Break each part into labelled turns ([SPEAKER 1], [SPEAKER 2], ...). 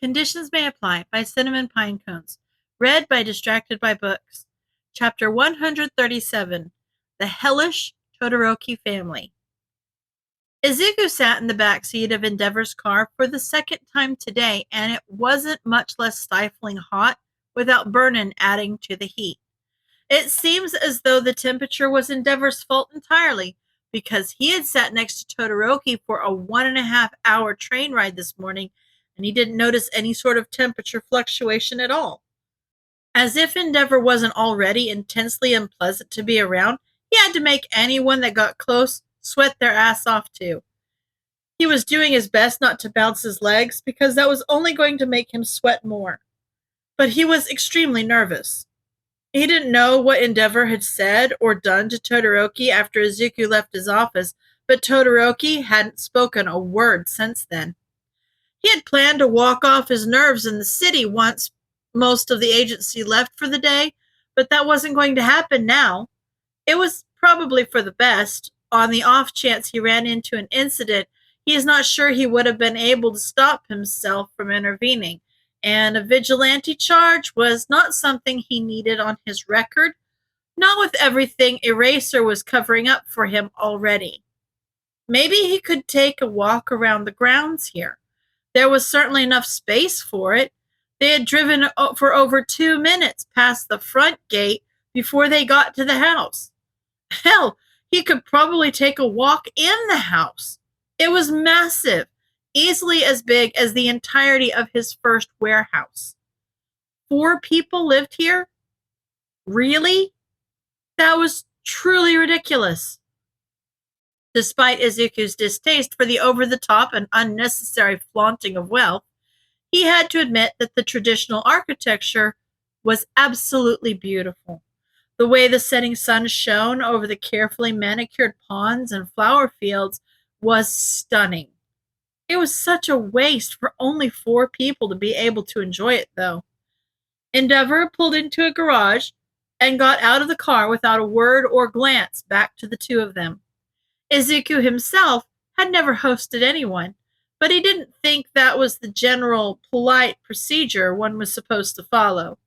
[SPEAKER 1] Conditions May Apply by CinnamonPinecones. Read by Distracted by Books. Chapter 137. The Hellish Todoroki Family. Izuku sat in the back seat of Endeavor's car for the second time today, and it wasn't much less stifling hot without Vernon adding to the heat. It seems as though the temperature was Endeavor's fault entirely, because he had sat next to Todoroki for a 1.5 hour train ride this morning, and he didn't notice any sort of temperature fluctuation at all. As if Endeavor wasn't already intensely unpleasant to be around, he had to make anyone that got close sweat their ass off too. He was doing his best not to bounce his legs, because that was only going to make him sweat more. But he was extremely nervous. He didn't know what Endeavor had said or done to Todoroki after Izuku left his office, but Todoroki hadn't spoken a word since then. He had planned to walk off his nerves in the city once most of the agency left for the day, but that wasn't going to happen now. It was probably for the best. On the off chance he ran into an incident, he is not sure he would have been able to stop himself from intervening, and a vigilante charge was not something he needed on his record, not with everything Eraser was covering up for him already. Maybe he could take a walk around the grounds here. There was certainly enough space for it. They had driven for over 2 minutes past the front gate before they got to the house. Hell, he could probably take a walk in the house. It was massive, easily as big as the entirety of his first warehouse. 4 people lived here? Really? That was truly ridiculous. Despite Izuku's distaste for the over-the-top and unnecessary flaunting of wealth, he had to admit that the traditional architecture was absolutely beautiful. The way the setting sun shone over the carefully manicured ponds and flower fields was stunning. It was such a waste for only 4 people to be able to enjoy it, though. Endeavor pulled into a garage and got out of the car without a word or glance back to the 2 of them. Izuku himself had never hosted anyone, but he didn't think that was the general polite procedure one was supposed to follow.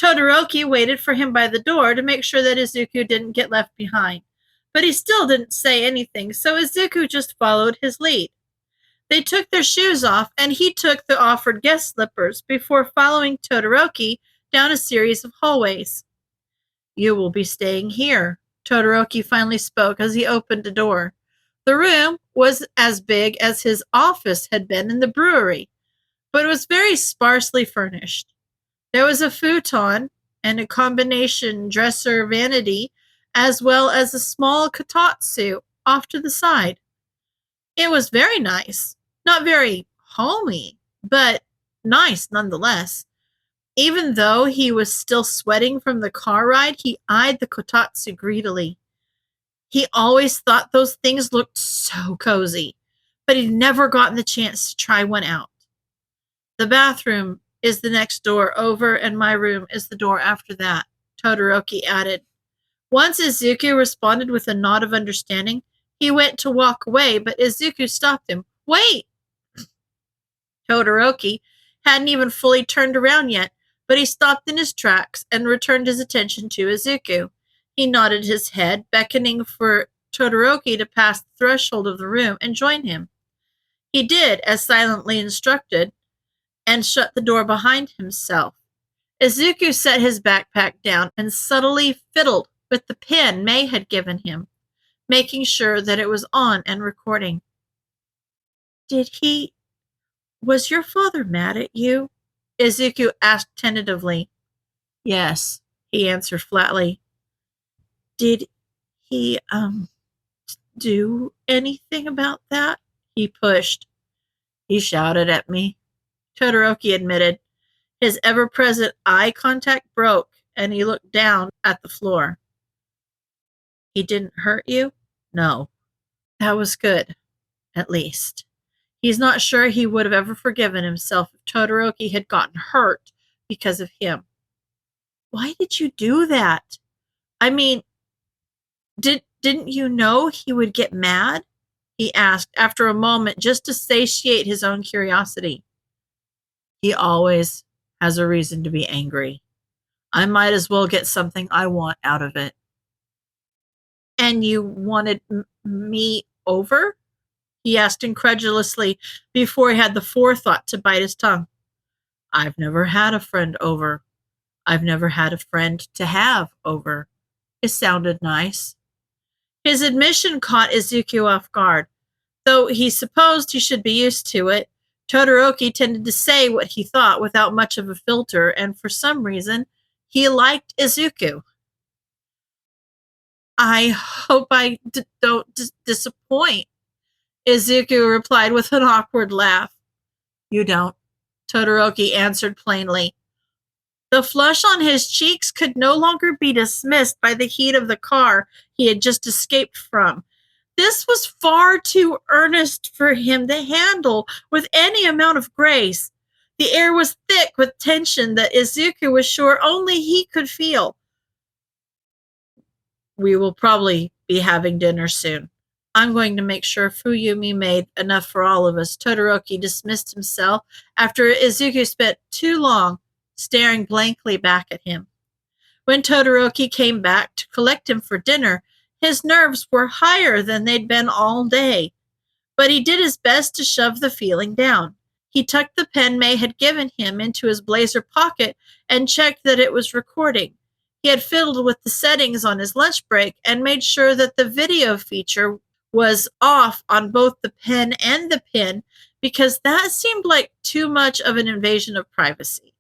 [SPEAKER 1] Todoroki waited for him by the door to make sure that Izuku didn't get left behind, but he still didn't say anything, so Izuku just followed his lead. They took their shoes off, and he took the offered guest slippers before following Todoroki down a series of hallways. "You will be staying here," Todoroki finally spoke as he opened a door. The room was as big as his office had been in the brewery, but it was very sparsely furnished. There was a futon and a combination dresser vanity, as well as a small kotatsu off to the side. It was very nice. Not very homey, but nice nonetheless. Even though he was still sweating from the car ride, he eyed the kotatsu greedily. He always thought those things looked so cozy, but he'd never gotten the chance to try one out. "The bathroom is the next door over, and my room is the door after that," Todoroki added. Once Izuku responded with a nod of understanding, he went to walk away, but Izuku stopped him. "Wait!" Todoroki hadn't even fully turned around yet, but he stopped in his tracks and returned his attention to Izuku. He nodded his head, beckoning for Todoroki to pass the threshold of the room and join him. He did, as silently instructed, and shut the door behind himself. Izuku set his backpack down and subtly fiddled with the pen May had given him, making sure that it was on and recording. Was your father mad at you?" Izuku asked tentatively. "Yes," he answered flatly. "Did he, do anything about that?" He pushed. "He shouted at me," Todoroki admitted. His ever-present eye contact broke, and he looked down at the floor. "He didn't hurt you?" "No." That was good, at least. He's not sure he would have ever forgiven himself if Todoroki had gotten hurt because of him. "Why did you do that? I mean, didn't you know he would get mad?" he asked after a moment, just to satiate his own curiosity. He always has a reason to be angry. I might as well get something I want out of it. And you wanted me over? He asked incredulously before he had the forethought to bite his tongue. I've never had a friend over. I've never had a friend to have over. It sounded nice. His admission caught Izuku off guard. Though he supposed he should be used to it, Todoroki tended to say what he thought without much of a filter, and for some reason, he liked Izuku. I hope I don't disappoint, Izuku replied with an awkward laugh. You don't, Todoroki answered plainly. The flush on his cheeks could no longer be dismissed by the heat of the car he had just escaped from. This was far too earnest for him to handle with any amount of grace. The air was thick with tension that Izuku was sure only he could feel. We will probably be having dinner soon. I'm going to make sure Fuyumi made enough for all of us. Todoroki dismissed himself after Izuku spent too long staring blankly back at him. When Todoroki came back to collect him for dinner, his nerves were higher than they'd been all day. But he did his best to shove the feeling down. He tucked the pen May had given him into his blazer pocket and checked that it was recording. He had fiddled with the settings on his lunch break and made sure that the video feature was off on both the pen and the pin because that seemed like too much of an invasion of privacy.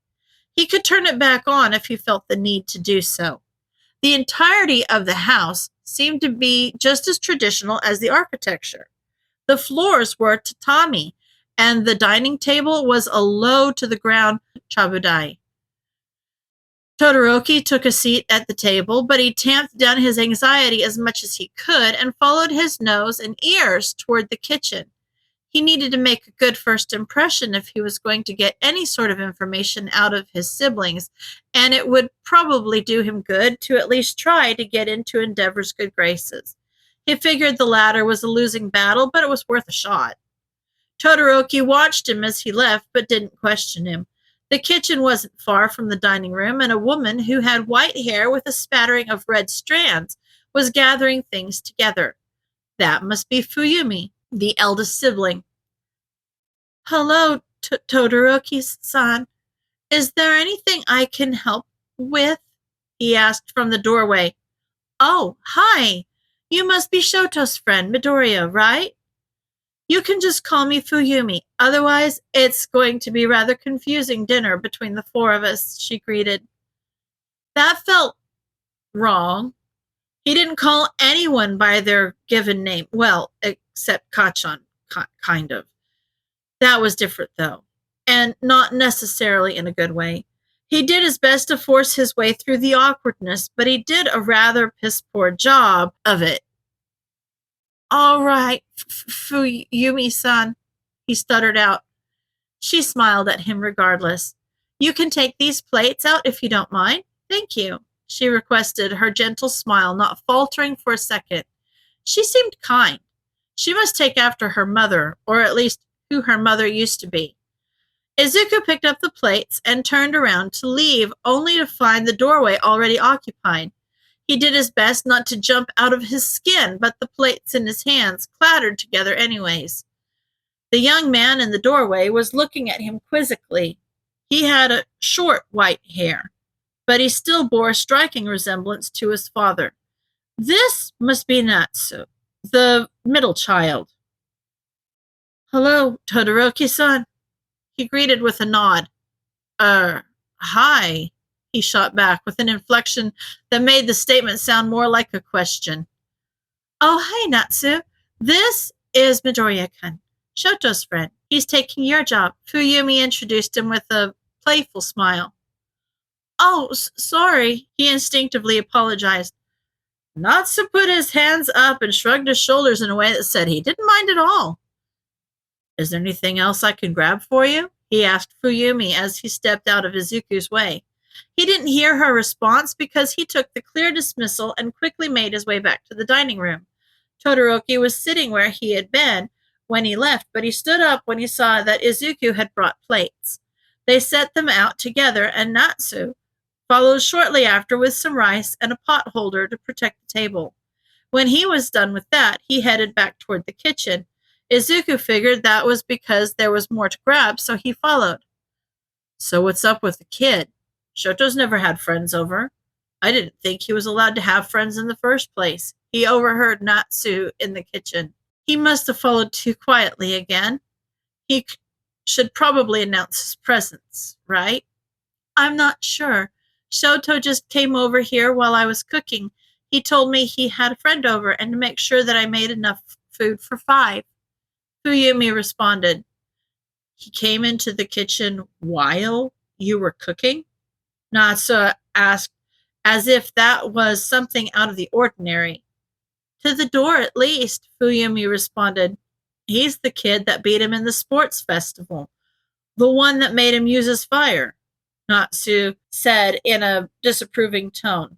[SPEAKER 1] He could turn it back on if he felt the need to do so. The entirety of the house seemed to be just as traditional as the architecture. The floors were tatami, and the dining table was a low-to-the-ground chabudai. Todoroki took a seat at the table, but he tamped down his anxiety as much as he could and followed his nose and ears toward the kitchen. He needed to make a good first impression if he was going to get any sort of information out of his siblings, and it would probably do him good to at least try to get into Endeavor's good graces. He figured the latter was a losing battle, but it was worth a shot. Todoroki watched him as he left, but didn't question him. The kitchen wasn't far from the dining room, and a woman who had white hair with a spattering of red strands was gathering things together. That must be Fuyumi, the eldest sibling. Hello, Todoroki-san. Is there anything I can help with? He asked from the doorway. Oh, hi. You must be Shoto's friend, Midoriya, right? You can just call me Fuyumi. Otherwise, it's going to be rather confusing dinner between the four of us, she greeted. That felt wrong. He didn't call anyone by their given name. Well, except Kachan, kind of. That was different, though, and not necessarily in a good way. He did his best to force his way through the awkwardness, but he did a rather piss-poor job of it. All right, Fuyumi-san, he stuttered out. She smiled at him regardless. You can take these plates out if you don't mind. Thank you, she requested, her gentle smile not faltering for a second. She seemed kind. She must take after her mother, or at least who her mother used to be. Izuku picked up the plates and turned around to leave, only to find the doorway already occupied. He did his best not to jump out of his skin, but the plates in his hands clattered together anyways. The young man in the doorway was looking at him quizzically. He had a short white hair, but he still bore a striking resemblance to his father. This must be Natsu, the middle child. Hello, Todoroki-san, he greeted with a nod. Hi, he shot back with an inflection that made the statement sound more like a question. Oh, hi, Natsu. This is Midoriya-kun, Shoto's friend. He's taking your job. Fuyumi introduced him with a playful smile. Oh, sorry, he instinctively apologized. Natsu put his hands up and shrugged his shoulders in a way that said he didn't mind at all. Is there anything else I can grab for you? He asked Fuyumi as he stepped out of Izuku's way. He didn't hear her response because he took the clear dismissal and quickly made his way back to the dining room. Todoroki was sitting where he had been when he left, but he stood up when he saw that Izuku had brought plates. They set them out together, and Natsu followed shortly after with some rice and a pot holder to protect the table. When he was done with that, he headed back toward the kitchen. Izuku figured that was because there was more to grab, so he followed. So what's up with the kid? Shoto's never had friends over. I didn't think he was allowed to have friends in the first place. He overheard Natsu in the kitchen. He must have followed too quietly again. He should probably announce his presence, right? I'm not sure. Shoto just came over here while I was cooking. He told me he had a friend over and to make sure that I made enough food for 5. Fuyumi responded. He came into the kitchen while you were cooking? Natsu asked, as if that was something out of the ordinary. To the door, at least, Fuyumi responded. He's the kid that beat him in the sports festival. The one that made him use his fire, Natsu said in a disapproving tone.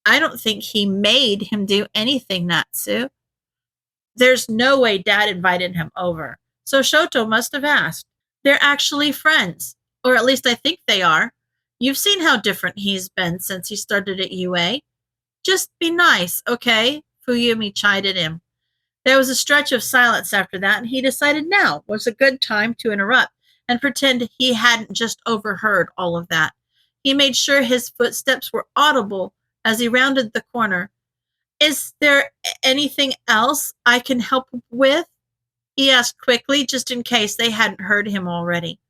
[SPEAKER 1] I don't think he made him do anything, Natsu. There's no way Dad invited him over, so Shoto must have asked. They're actually friends, or at least I think they are. You've seen how different he's been since he started at UA. Just be nice, okay? Fuyumi chided him. There was a stretch of silence after that, and he decided now was a good time to interrupt and pretend he hadn't just overheard all of that. He made sure his footsteps were audible as he rounded the corner. Is there anything else I can help with? He asked quickly, just in case they hadn't heard him already.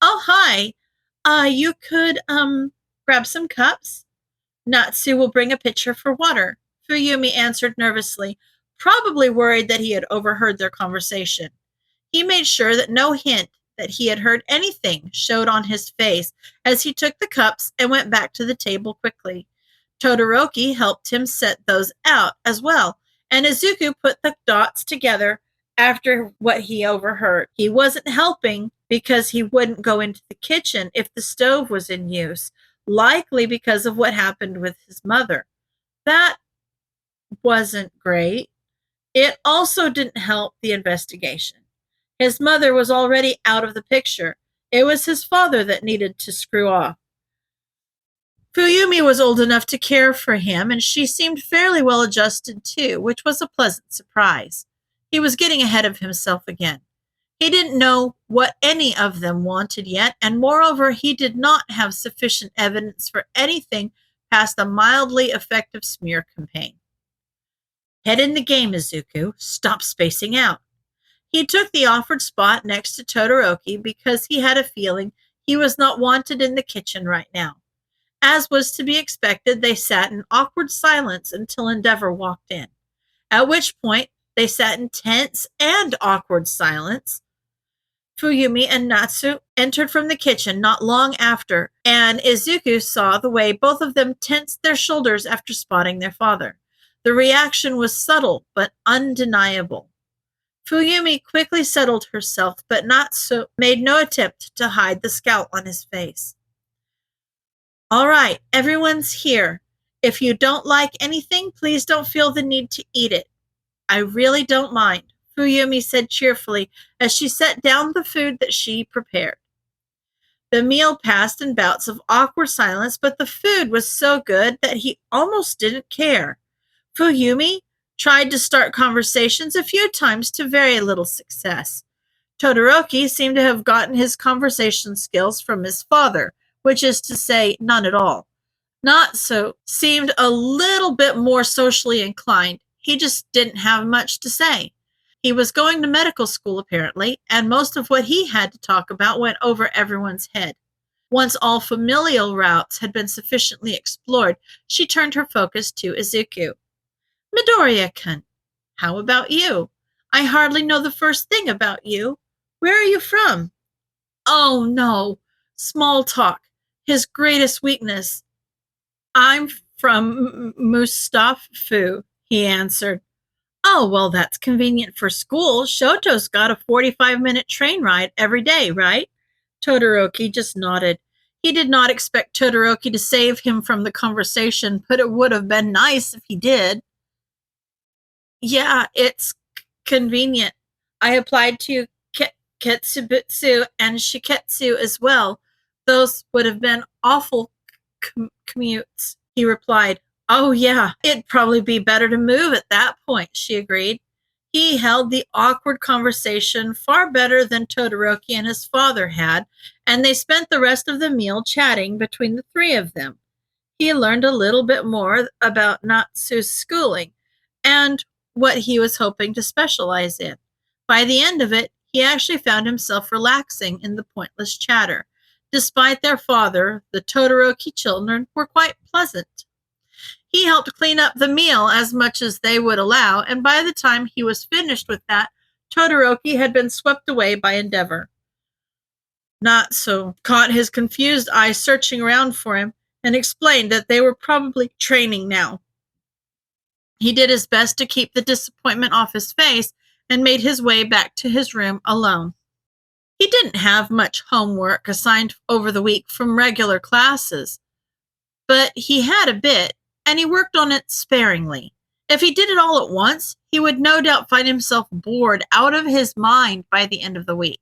[SPEAKER 1] Oh, hi. You could, grab some cups? Natsu will bring a pitcher for water, Fuyumi answered nervously, probably worried that he had overheard their conversation. He made sure that no hint that he had heard anything showed on his face as he took the cups and went back to the table quickly. Todoroki helped him set those out as well, and Izuku put the dots together after what he overheard. He wasn't helping because he wouldn't go into the kitchen if the stove was in use, likely because of what happened with his mother. That wasn't great. It also didn't help the investigation. His mother was already out of the picture. It was his father that needed to screw off. Fuyumi was old enough to care for him, and she seemed fairly well adjusted too, which was a pleasant surprise. He was getting ahead of himself again. He didn't know what any of them wanted yet, and moreover, he did not have sufficient evidence for anything past a mildly effective smear campaign. Head in the game, Izuku. Stop spacing out. He took the offered spot next to Todoroki because he had a feeling he was not wanted in the kitchen right now. As was to be expected, they sat in awkward silence until Endeavor walked in, at which point they sat in tense and awkward silence. Fuyumi and Natsu entered from the kitchen not long after, and Izuku saw the way both of them tensed their shoulders after spotting their father. The reaction was subtle but undeniable. Fuyumi quickly settled herself, but Natsu made no attempt to hide the scowl on his face. All right, everyone's here. If you don't like anything, please don't feel the need to eat it. I really don't mind, Fuyumi said cheerfully as she set down the food that she prepared. The meal passed in bouts of awkward silence, but the food was so good that he almost didn't care. Fuyumi tried to start conversations a few times to very little success. Todoroki seemed to have gotten his conversation skills from his father, which is to say, none at all. Natsu seemed a little bit more socially inclined. He just didn't have much to say. He was going to medical school, apparently, and most of what he had to talk about went over everyone's head. Once all familial routes had been sufficiently explored, she turned her focus to Izuku. Midoriya-kun, how about you? I hardly know the first thing about you. Where are you from? Oh, no. Small talk. His greatest weakness. I'm from Mustafu, he answered. Oh, well, that's convenient for school. Shoto's got a 45-minute train ride every day, right? Todoroki just nodded. He did not expect Todoroki to save him from the conversation, but it would have been nice if he did. Yeah, it's convenient. I applied to Ketsubutsu and Shiketsu as well. Those would have been awful commutes, he replied. Oh, yeah, it'd probably be better to move at that point, she agreed. He held the awkward conversation far better than Todoroki and his father had, and they spent the rest of the meal chatting between the three of them. He learned a little bit more about Natsu's schooling and what he was hoping to specialize in. By the end of it, he actually found himself relaxing in the pointless chatter. Despite their father, the Todoroki children were quite pleasant. He helped clean up the meal as much as they would allow, and by the time he was finished with that, Todoroki had been swept away by Endeavor. Natsu caught his confused eyes searching around for him and explained that they were probably training now. He did his best to keep the disappointment off his face and made his way back to his room alone. He didn't have much homework assigned over the week from regular classes, but he had a bit, and he worked on it sparingly. If he did it all at once, he would no doubt find himself bored out of his mind by the end of the week,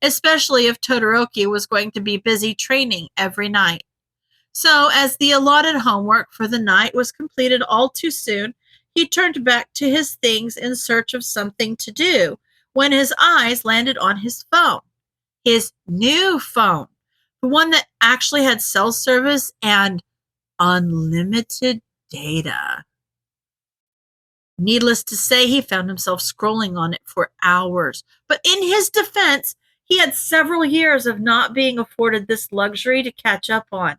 [SPEAKER 1] especially if Todoroki was going to be busy training every night. So, as the allotted homework for the night was completed all too soon, he turned back to his things in search of something to do when his eyes landed on his phone. His new phone, the one that actually had cell service and unlimited data. Needless to say, he found himself scrolling on it for hours. But in his defense, he had several years of not being afforded this luxury to catch up on.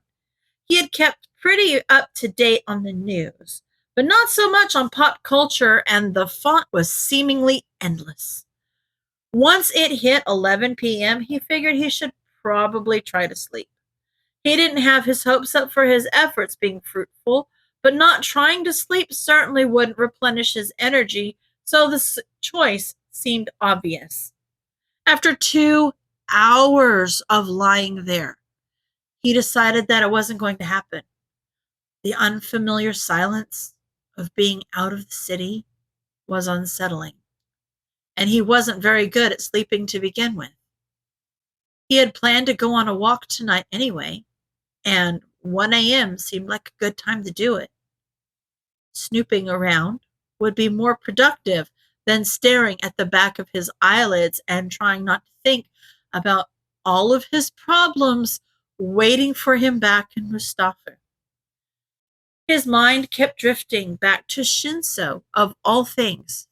[SPEAKER 1] He had kept pretty up to date on the news, but not so much on pop culture, and the font was seemingly endless. Once it hit 11 p.m., he figured he should probably try to sleep. He didn't have his hopes up for his efforts being fruitful, but not trying to sleep certainly wouldn't replenish his energy, so the choice seemed obvious. After 2 hours of lying there, he decided that it wasn't going to happen. The unfamiliar silence of being out of the city was unsettling, and he wasn't very good at sleeping to begin with. He had planned to go on a walk tonight anyway, and 1 a.m. seemed like a good time to do it. Snooping around would be more productive than staring at the back of his eyelids and trying not to think about all of his problems waiting for him back in Mustafa. His mind kept drifting back to Shinso, of all things.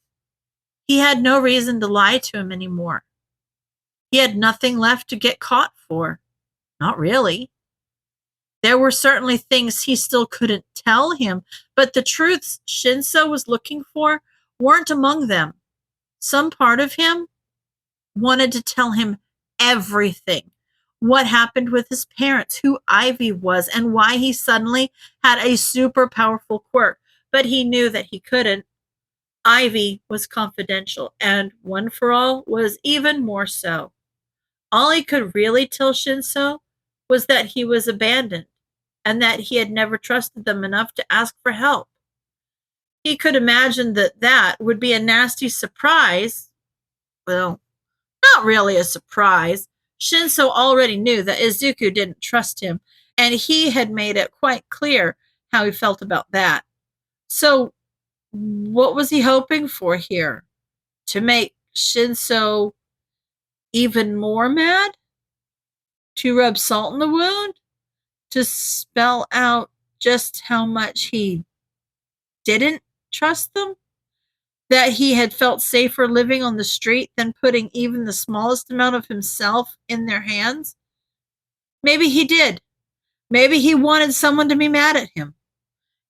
[SPEAKER 1] He had no reason to lie to him anymore. He had nothing left to get caught for. Not really. There were certainly things he still couldn't tell him, but the truths Shinso was looking for weren't among them. Some part of him wanted to tell him everything. What happened with his parents, who Ivy was, and why he suddenly had a super powerful quirk, but he knew that he couldn't. Ivy was confidential, and One for All was even more so. All he could really tell Shinso was that he was abandoned, and that he had never trusted them enough to ask for help. He could imagine that that would be a nasty surprise. Well, not really a surprise. Shinso already knew that Izuku didn't trust him, and he had made it quite clear how he felt about that. So, what was he hoping for here? To make Shinso even more mad? To rub salt in the wound? To spell out just how much he didn't trust them? That he had felt safer living on the street than putting even the smallest amount of himself in their hands? Maybe he did. Maybe he wanted someone to be mad at him.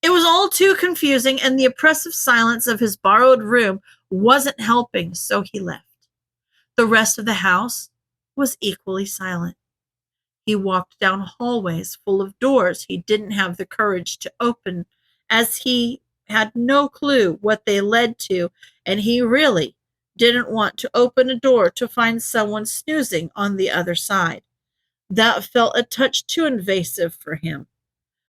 [SPEAKER 1] It was all too confusing, and the oppressive silence of his borrowed room wasn't helping, so he left. The rest of the house was equally silent. He walked down hallways full of doors he didn't have the courage to open, as he had no clue what they led to, and he really didn't want to open a door to find someone snoozing on the other side. That felt a touch too invasive for him.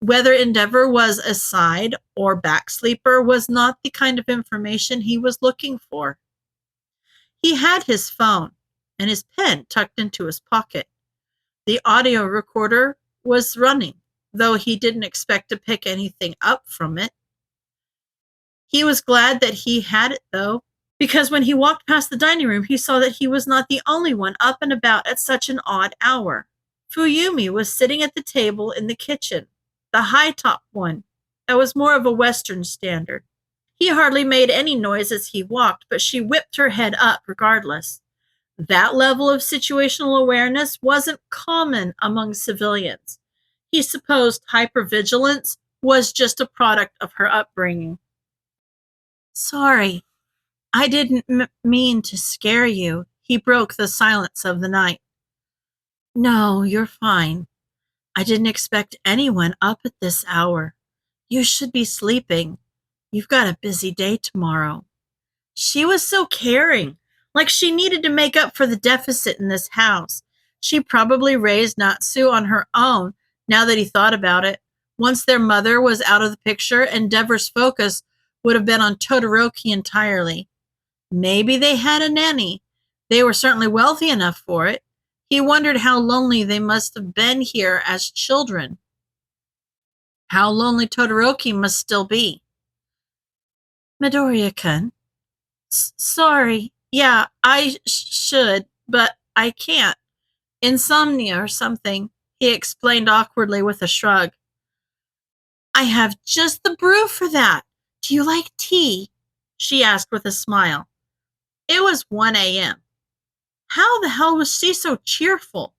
[SPEAKER 1] Whether Endeavor was a side or back sleeper was not the kind of information he was looking for. He had his phone, and his pen tucked into his pocket. The audio recorder was running, though he didn't expect to pick anything up from it. He was glad that he had it, though, because when he walked past the dining room, he saw that he was not the only one up and about at such an odd hour. Fuyumi was sitting at the table in the kitchen, the high-top one that was more of a Western standard. He hardly made any noise as he walked, but she whipped her head up regardless. That level of situational awareness wasn't common among civilians. He supposed hypervigilance was just a product of her upbringing. Sorry, I didn't mean to scare you. He broke the silence of the night. No, you're fine. I didn't expect anyone up at this hour. You should be sleeping. You've got a busy day tomorrow. She was so caring, like she needed to make up for the deficit in this house. She probably raised Natsu on her own, now that he thought about it. Once their mother was out of the picture, Endeavor's focus would have been on Todoroki entirely. Maybe they had a nanny. They were certainly wealthy enough for it. He wondered how lonely they must have been here as children. How lonely Todoroki must still be. Midoriya-kun. Sorry. Yeah, I should, but I can't. Insomnia or something, he explained awkwardly with a shrug. I have just the brew for that. Do you like tea? She asked with a smile. It was 1 a.m. How the hell was she so cheerful?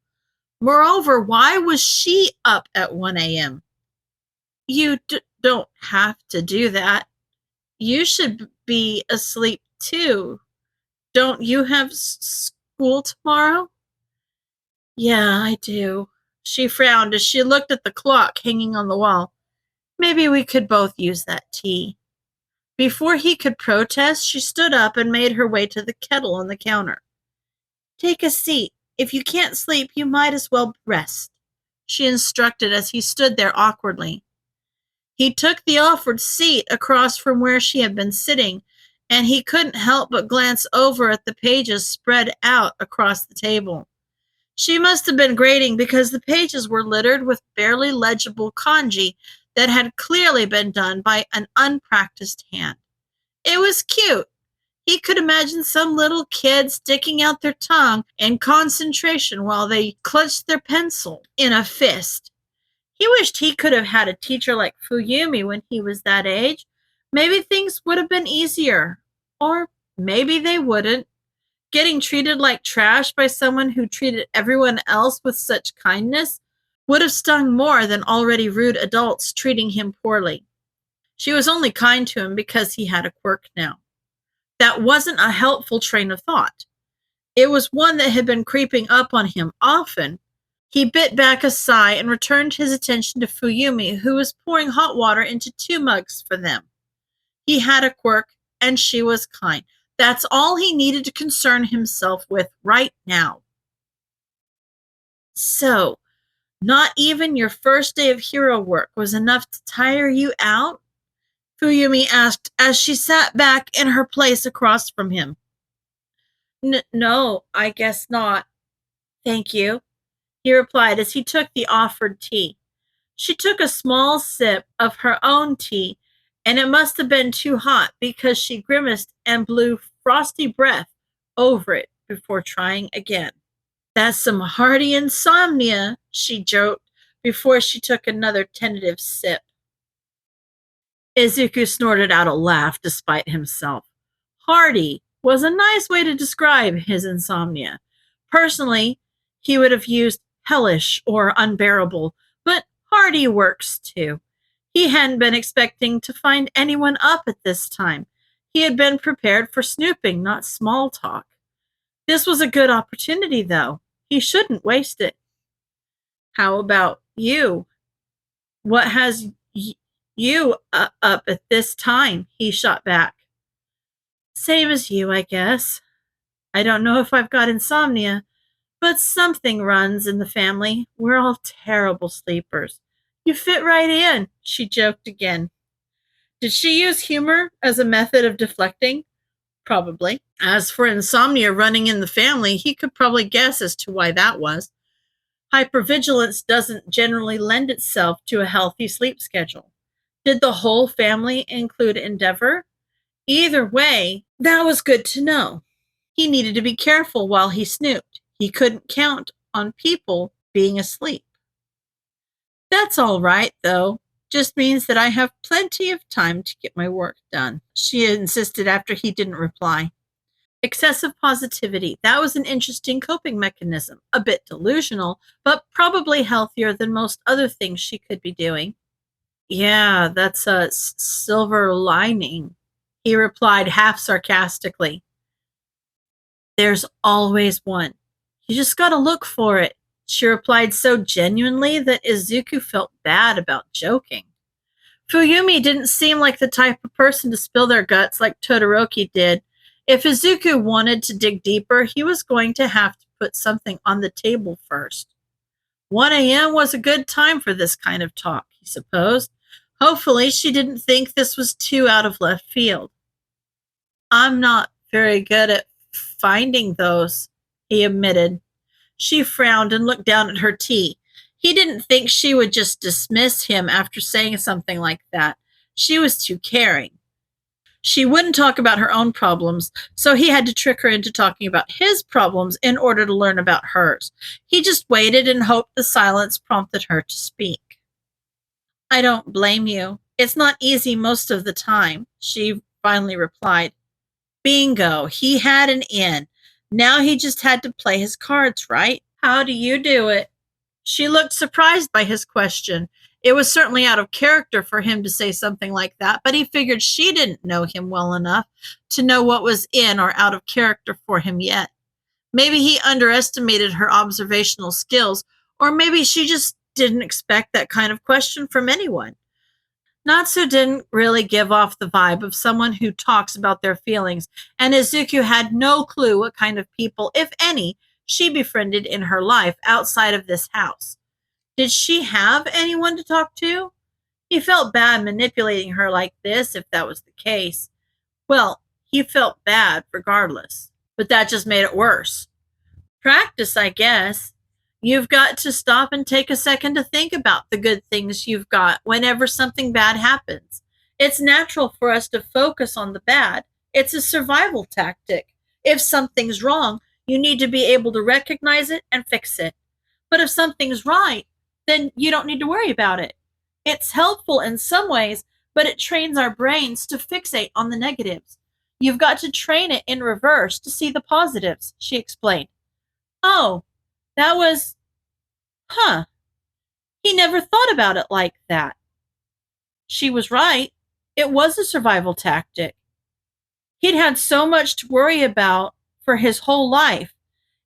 [SPEAKER 1] Moreover, why was she up at 1 a.m.? You don't have to do that. You should be asleep too. Don't you have school tomorrow? Yeah, I do. She frowned as she looked at the clock hanging on the wall. Maybe we could both use that tea. Before he could protest, she stood up and made her way to the kettle on the counter. Take a seat. If you can't sleep, you might as well rest, she instructed as he stood there awkwardly. He took the offered seat across from where she had been sitting, and he couldn't help but glance over at the pages spread out across the table. She must have been grading because the pages were littered with barely legible kanji that had clearly been done by an unpracticed hand. It was cute. He could imagine some little kid sticking out their tongue in concentration while they clutched their pencil in a fist. He wished he could have had a teacher like Fuyumi when he was that age. Maybe things would have been easier. Or maybe they wouldn't. Getting treated like trash by someone who treated everyone else with such kindness would have stung more than already rude adults treating him poorly. She was only kind to him because he had a quirk now. That wasn't a helpful train of thought. It was one that had been creeping up on him often. He bit back a sigh and returned his attention to Fuyumi, who was pouring hot water into 2 mugs for them. He had a quirk, and she was kind. That's all he needed to concern himself with right now. So, not even your first day of hero work was enough to tire you out? Fuyumi asked as she sat back in her place across from him. No, I guess not. Thank you, he replied as he took the offered tea. She took a small sip of her own tea, and it must have been too hot because she grimaced and blew frosty breath over it before trying again. That's some hearty insomnia, she joked before she took another tentative sip. Izuku snorted out a laugh despite himself. Hearty was a nice way to describe his insomnia. Personally, he would have used hellish or unbearable, but hearty works too. He hadn't been expecting to find anyone up at this time. He had been prepared for snooping, not small talk. This was a good opportunity, though. He shouldn't waste it. How about you? What has you up at this time? He shot back. Same as you, I guess. I don't know if I've got insomnia, but something runs in the family. We're all terrible sleepers. You fit right in, she joked again. Did she use humor as a method of deflecting? Probably. As for insomnia running in the family, he could probably guess as to why that was. Hypervigilance doesn't generally lend itself to a healthy sleep schedule. Did the whole family include Endeavor? Either way, that was good to know. He needed to be careful while he snooped. He couldn't count on people being asleep. That's all right, though. Just means that I have plenty of time to get my work done, she insisted after he didn't reply. Excessive positivity. That was an interesting coping mechanism. A bit delusional, but probably healthier than most other things she could be doing. Yeah, that's a silver lining, he replied half sarcastically. There's always one. You just gotta look for it, she replied so genuinely that Izuku felt bad about joking. Fuyumi didn't seem like the type of person to spill their guts like Todoroki did. If Izuku wanted to dig deeper, he was going to have to put something on the table first. 1 a.m. was a good time for this kind of talk, he supposed. Hopefully, she didn't think this was too out of left field. I'm not very good at finding those, he admitted. She frowned and looked down at her tea. He didn't think she would just dismiss him after saying something like that. She was too caring. She wouldn't talk about her own problems, so he had to trick her into talking about his problems in order to learn about hers. He just waited and hoped the silence prompted her to speak. I don't blame you. It's not easy most of the time, she finally replied. Bingo, he had an in. Now he just had to play his cards right. How do you do it? She looked surprised by his question. It was certainly out of character for him to say something like that, but he figured she didn't know him well enough to know what was in or out of character for him yet. Maybe he underestimated her observational skills, or maybe she just didn't expect that kind of question from anyone. Natsu didn't really give off the vibe of someone who talks about their feelings, and Izuku had no clue what kind of people, if any, she befriended in her life outside of this house. Did she have anyone to talk to? He felt bad manipulating her like this, if that was the case. Well, he felt bad regardless, but that just made it worse. Practice, I guess. You've got to stop and take a second to think about the good things you've got whenever something bad happens. It's natural for us to focus on the bad. It's a survival tactic. If something's wrong, you need to be able to recognize it and fix it. But if something's right, then you don't need to worry about it. It's helpful in some ways, but it trains our brains to fixate on the negatives. You've got to train it in reverse to see the positives, she explained. Oh, that was, huh. He never thought about it like that. She was right. It was a survival tactic. He'd had so much to worry about for his whole life.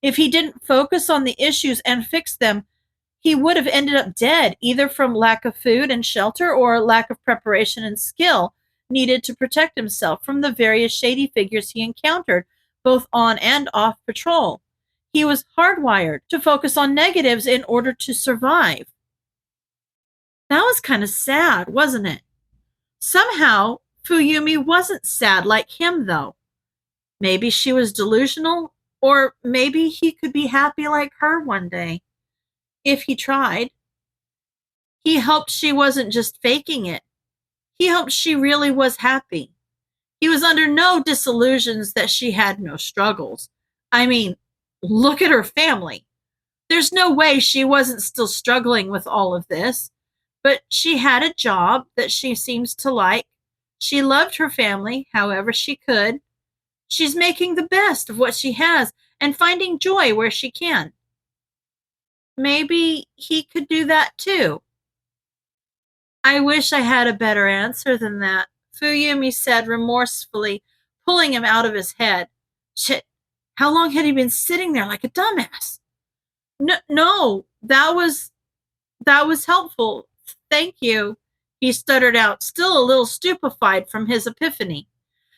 [SPEAKER 1] If he didn't focus on the issues and fix them, he would have ended up dead, either from lack of food and shelter or lack of preparation and skill needed to protect himself from the various shady figures he encountered, both on and off patrol. He was hardwired to focus on negatives in order to survive. That was kind of sad, wasn't it? Somehow, Fuyumi wasn't sad like him, though. Maybe she was delusional, or maybe he could be happy like her one day. If he tried. He hoped she wasn't just faking it. He hoped she really was happy. He was under no disillusions that she had no struggles. I mean, look at her family. There's no way she wasn't still struggling with all of this. But she had a job that she seems to like. She loved her family however she could. She's making the best of what she has and finding joy where she can. Maybe he could do that too. I wish I had a better answer than that, Fuyumi said remorsefully, pulling him out of his head. Shit, how long had he been sitting there like a dumbass? No, that was helpful. Thank you, he stuttered out, still a little stupefied from his epiphany.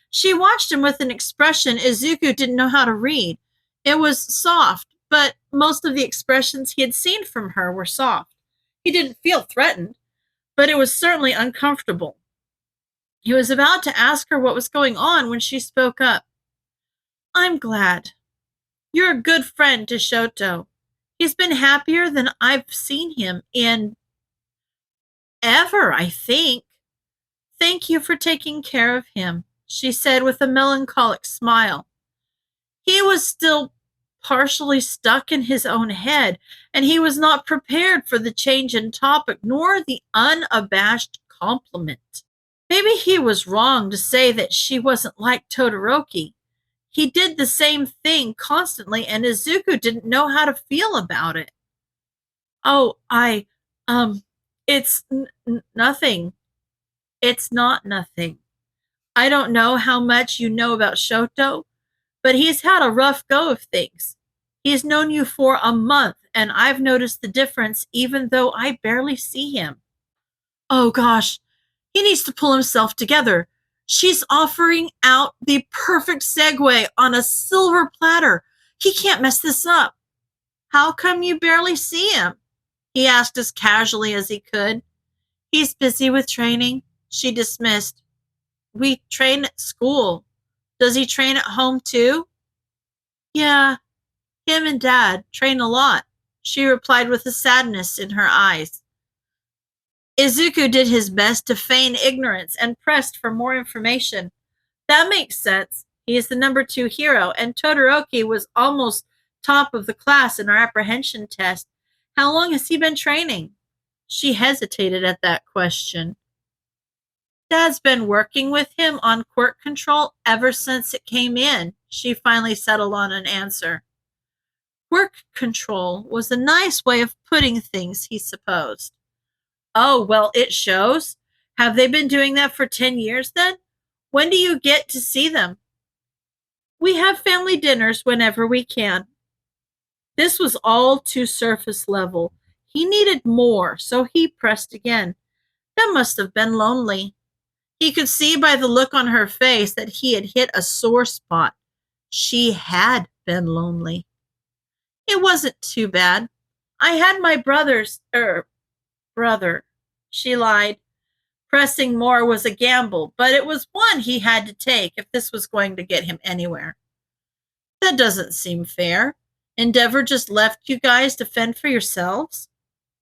[SPEAKER 1] She watched him with an expression Izuku didn't know how to read. It was soft, but most of the expressions he had seen from her were soft. He didn't feel threatened, but it was certainly uncomfortable. He was about to ask her what was going on when she spoke up. I'm glad. You're a good friend to Shoto. He's been happier than I've seen him in ever, I think. Thank you for taking care of him, she said with a melancholic smile. He was still partially stuck in his own head, and he was not prepared for the change in topic nor the unabashed compliment. Maybe he was wrong to say that she wasn't like Todoroki. He did the same thing constantly, and Izuku didn't know how to feel about it. Oh, um, it's nothing. It's not nothing. I don't know how much you know about Shoto, but he's had a rough go of things. He's known you for a month, and I've noticed the difference even though I barely see him. Oh gosh, he needs to pull himself together. She's offering out the perfect segue on a silver platter. He can't mess this up. How come you barely see him? He asked as casually as he could. He's busy with training, she dismissed. We train at school. Does he train at home too? Yeah, him and Dad train a lot, she replied with a sadness in her eyes. Izuku did his best to feign ignorance and pressed for more information. That makes sense. He is the number 2 hero, and Todoroki was almost top of the class in our apprehension test. How long has he been training? She hesitated at that question. Dad's been working with him on quirk control ever since it came in. She finally settled on an answer. Quirk control was a nice way of putting things, he supposed. Oh, well, it shows. Have they been doing that for 10 years then? When do you get to see them? We have family dinners whenever we can. This was all too surface level. He needed more, so he pressed again. That must have been lonely. He could see by the look on her face that he had hit a sore spot. She had been lonely. It wasn't too bad. I had my brother. She lied. Pressing more was a gamble, but it was one he had to take if this was going to get him anywhere. That doesn't seem fair. Endeavor just left you guys to fend for yourselves?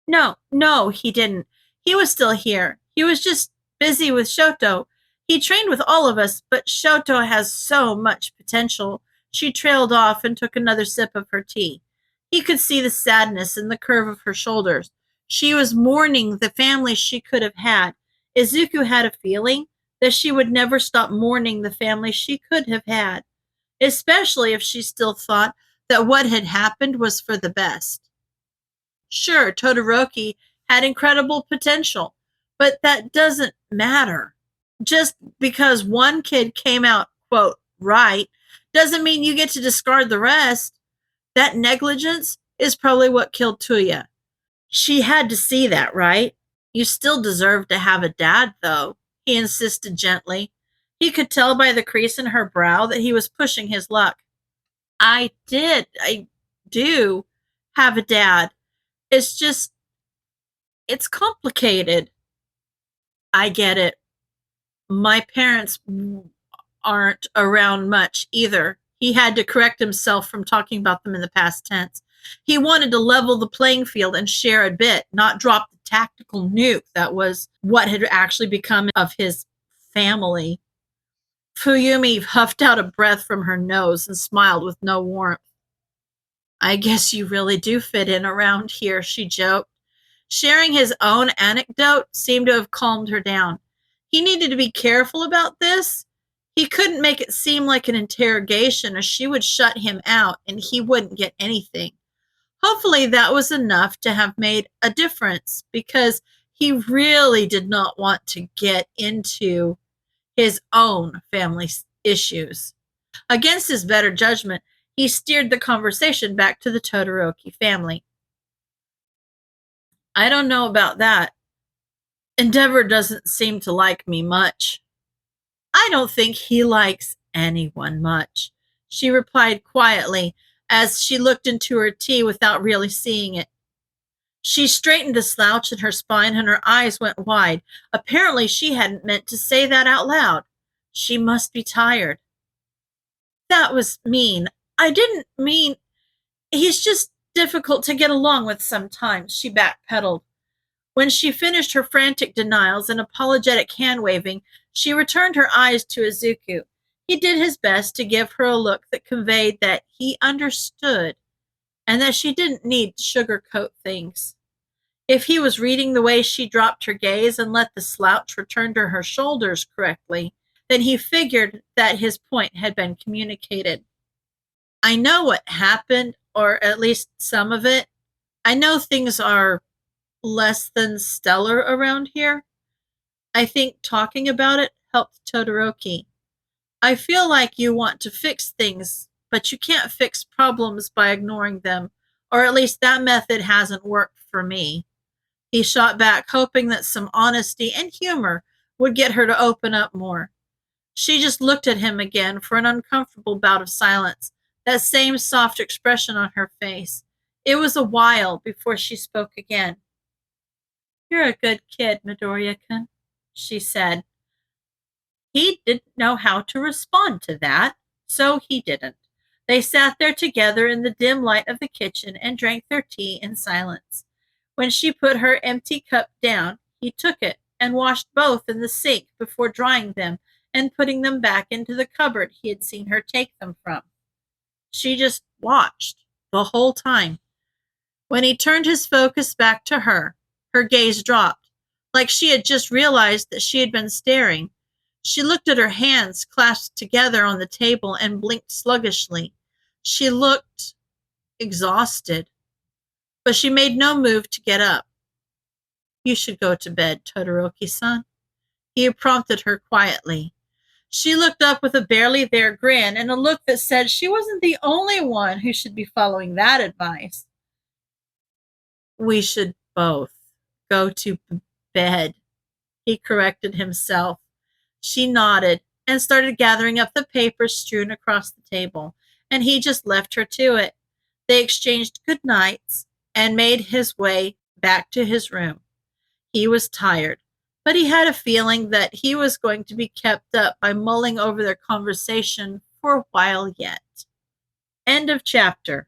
[SPEAKER 1] No, he didn't. He was still here. He was just busy with Shoto. He trained with all of us, but Shoto has so much potential. She trailed off and took another sip of her tea. He could see the sadness in the curve of her shoulders. She was mourning the family she could have had. Izuku had a feeling that she would never stop mourning the family she could have had, especially if she still thought that what had happened was for the best. Sure, Todoroki had incredible potential, but that doesn't matter. Just because one kid came out, quote, right, doesn't mean you get to discard the rest. That negligence is probably what killed Tuya. She had to see that, right? You still deserve to have a dad, though, he insisted gently. He could tell by the crease in her brow that he was pushing his luck. I do have a dad. It's just, it's complicated. I get it. My parents aren't around much either. He had to correct himself from talking about them in the past tense. He wanted to level the playing field and share a bit, not drop the tactical nuke that was what had actually become of his family. Fuyumi huffed out a breath from her nose and smiled with no warmth. I guess you really do fit in around here, she joked. Sharing his own anecdote seemed to have calmed her down. He needed to be careful about this. He couldn't make it seem like an interrogation, or she would shut him out and he wouldn't get anything. Hopefully that was enough to have made a difference, because he really did not want to get into his own family issues. Against his better judgment, he steered the conversation back to the Todoroki family. I don't know about that. Endeavor doesn't seem to like me much. I don't think he likes anyone much, she replied quietly as she looked into her tea without really seeing it. She straightened a slouch in her spine and her eyes went wide. Apparently she hadn't meant to say that out loud. She must be tired. That was mean. I didn't mean. He's just difficult to get along with sometimes, she backpedaled. When she finished her frantic denials and apologetic hand waving, she returned her eyes to Izuku. He did his best to give her a look that conveyed that he understood and that she didn't need to sugarcoat things. If he was reading the way she dropped her gaze and let the slouch return to her shoulders correctly, then he figured that his point had been communicated. I know what happened, or at least some of it. I know things are less than stellar around here. I think talking about it helped Todoroki. I feel like you want to fix things, but you can't fix problems by ignoring them, or at least that method hasn't worked for me. He shot back, hoping that some honesty and humor would get her to open up more. She just looked at him again for an uncomfortable bout of silence, that same soft expression on her face. It was a while before she spoke again. You're a good kid, Midoriya-kun, she said. He didn't know how to respond to that, so he didn't. They sat there together in the dim light of the kitchen and drank their tea in silence. When she put her empty cup down, he took it and washed both in the sink before drying them and putting them back into the cupboard he had seen her take them from. She just watched the whole time. When he turned his focus back to her, her gaze dropped, like she had just realized that she had been staring. She looked at her hands clasped together on the table and blinked sluggishly. She looked exhausted, but she made no move to get up. You should go to bed, Todoroki-san, he prompted her quietly. She looked up with a barely there grin and a look that said she wasn't the only one who should be following that advice. We should both go to bed, he corrected himself. She nodded and started gathering up the papers strewn across the table, and he just left her to it. They exchanged good nights and made his way back to his room. He was tired, but he had a feeling that he was going to be kept up by mulling over their conversation for a while yet. End of chapter.